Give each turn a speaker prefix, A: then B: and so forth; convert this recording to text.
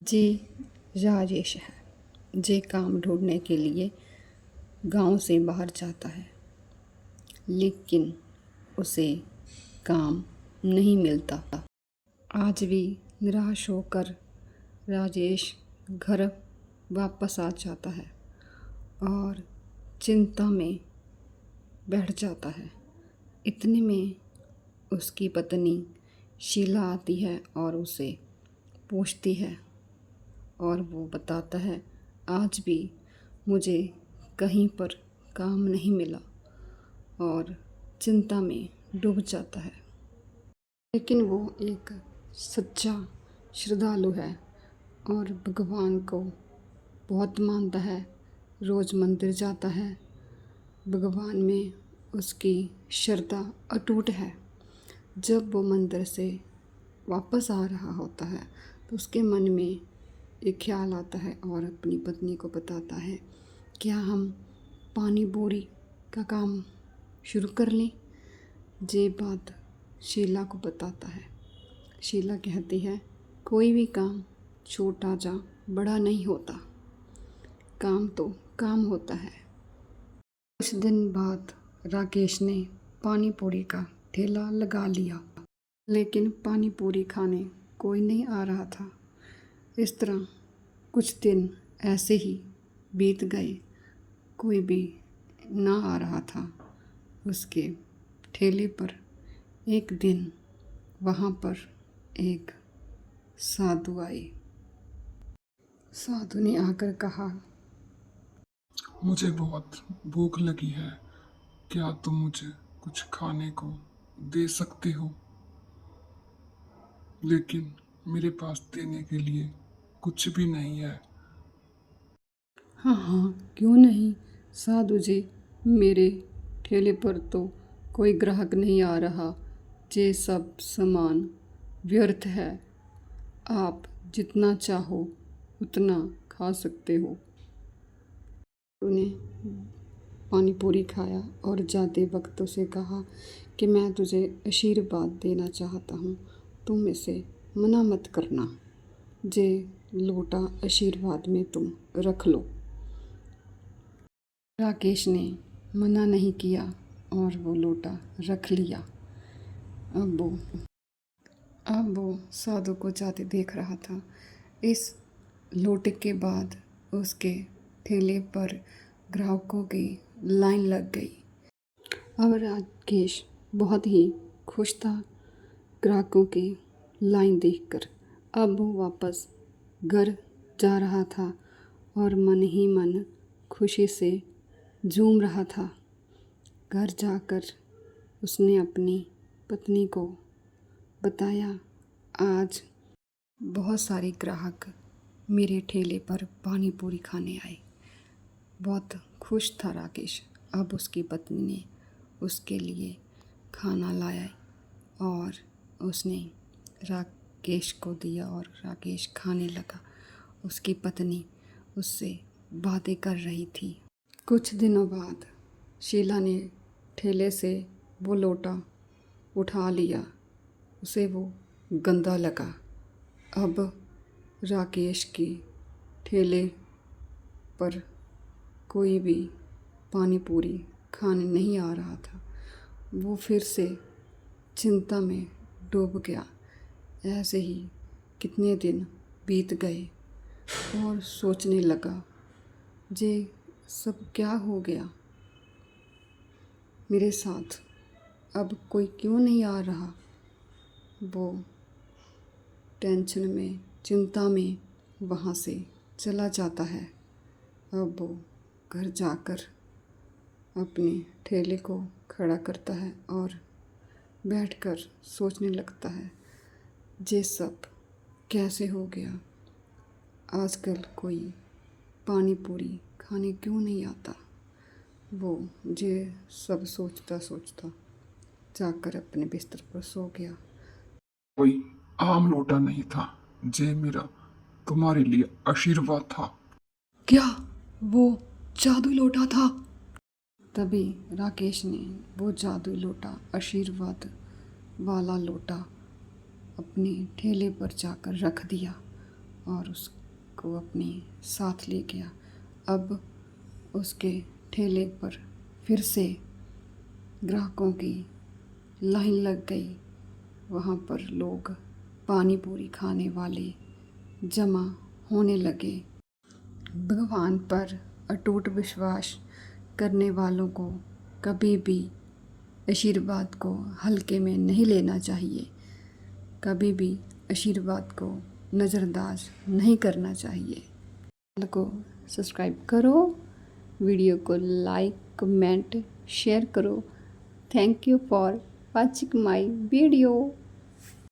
A: जी राजेश है जे काम ढूंढने के लिए गांव से बाहर जाता है, लेकिन उसे काम नहीं मिलता। आज भी निराश होकर राजेश घर वापस आ जाता है और चिंता में बैठ जाता है। इतने में उसकी पत्नी शीला आती है और उसे पूछती है और वो बताता है, आज भी मुझे कहीं पर काम नहीं मिला और चिंता में डूब जाता है। लेकिन वो एक सच्चा श्रद्धालु है और भगवान को बहुत मानता है। रोज़ मंदिर जाता है। भगवान में उसकी श्रद्धा अटूट है। जब वो मंदिर से वापस आ रहा होता है तो उसके मन में एक ख्याल आता है और अपनी पत्नी को बताता है, क्या हम पानी बोरी का काम शुरू कर लें। ये बात शीला को बताता है। शीला कहती है, कोई भी काम छोटा या बड़ा नहीं होता, काम तो काम होता है। कुछ दिन बाद राकेश ने पानी पूरी का ठेला लगा लिया, लेकिन पानी पूरी खाने कोई नहीं आ रहा था। इस तरह कुछ दिन ऐसे ही बीत गए, कोई भी ना आ रहा था उसके ठेले पर। एक दिन वहाँ पर एक साधु आए। साधु ने आकर कहा,
B: मुझे बहुत भूख लगी है, क्या तुम मुझे कुछ खाने को दे सकते हो? लेकिन मेरे पास देने के लिए कुछ भी नहीं है।
A: हाँ हाँ क्यों नहीं साधु जी, मेरे ठेले पर तो कोई ग्राहक नहीं आ रहा। ये सब सामान व्यर्थ है, आप जितना चाहो उतना खा सकते हो। उन्होंने पानी पूरी खाया और जाते वक्त उसे कहा कि मैं तुझे आशीर्वाद देना चाहता हूँ, तुम इसे मना मत करना। जे लोटा आशीर्वाद में तुम रख लो। राकेश ने मना नहीं किया और वो लोटा रख लिया। अब वो साधु को जाते देख रहा था। इस लोटे के बाद उसके ठेले पर ग्राहकों की लाइन लग गई। अब राकेश बहुत ही खुश था ग्राहकों की लाइन देखकर। अब वो वापस घर जा रहा था और मन ही मन खुशी से झूम रहा था। घर जाकर उसने अपनी पत्नी को बताया, आज बहुत सारे ग्राहक मेरे ठेले पर पानी पूरी खाने आए। बहुत खुश था राकेश। अब उसकी पत्नी ने उसके लिए खाना लाया और उसने राकेश को दिया और राकेश खाने लगा। उसकी पत्नी उससे बातें कर रही थी। कुछ दिनों बाद शीला ने ठेले से वो लोटा उठा लिया। उसे वो गंदा लगा। अब राकेश की ठेले पर कोई भी पानी पूरी खाने नहीं आ रहा था। वो फिर से चिंता में डूब गया। ऐसे ही कितने दिन बीत गए और सोचने लगा, ये सब क्या हो गया मेरे साथ, अब कोई क्यों नहीं आ रहा। वो टेंशन में चिंता में वहाँ से चला जाता है। अब वो घर जाकर अपने ठेले को खड़ा करता है और बैठकर सोचने लगता है, ये सब कैसे हो गया। आजकल कोई पानी पूरी खाने क्यों नहीं आता। वो ये सब सोचता सोचता जाकर अपने बिस्तर पर सो गया।
B: कोई आम लोटा नहीं था, जे मेरा तुम्हारे लिए आशीर्वाद था।
A: क्या वो जादू लोटा था? तभी राकेश ने वो जादू लोटा, आशीर्वाद वाला लोटा अपने ठेले पर जाकर रख दिया और उस को अपने साथ ले गया। अब उसके ठेले पर फिर से ग्राहकों की लाइन लग गई। वहाँ पर लोग पानी पूरी खाने वाले जमा होने लगे। भगवान पर अटूट विश्वास करने वालों को कभी भी आशीर्वाद को हल्के में नहीं लेना चाहिए, कभी भी आशीर्वाद को नज़रअंदाज नहीं करना चाहिए। चैनल को सब्सक्राइब करो, वीडियो को लाइक कमेंट शेयर करो। Thank you for watching my video.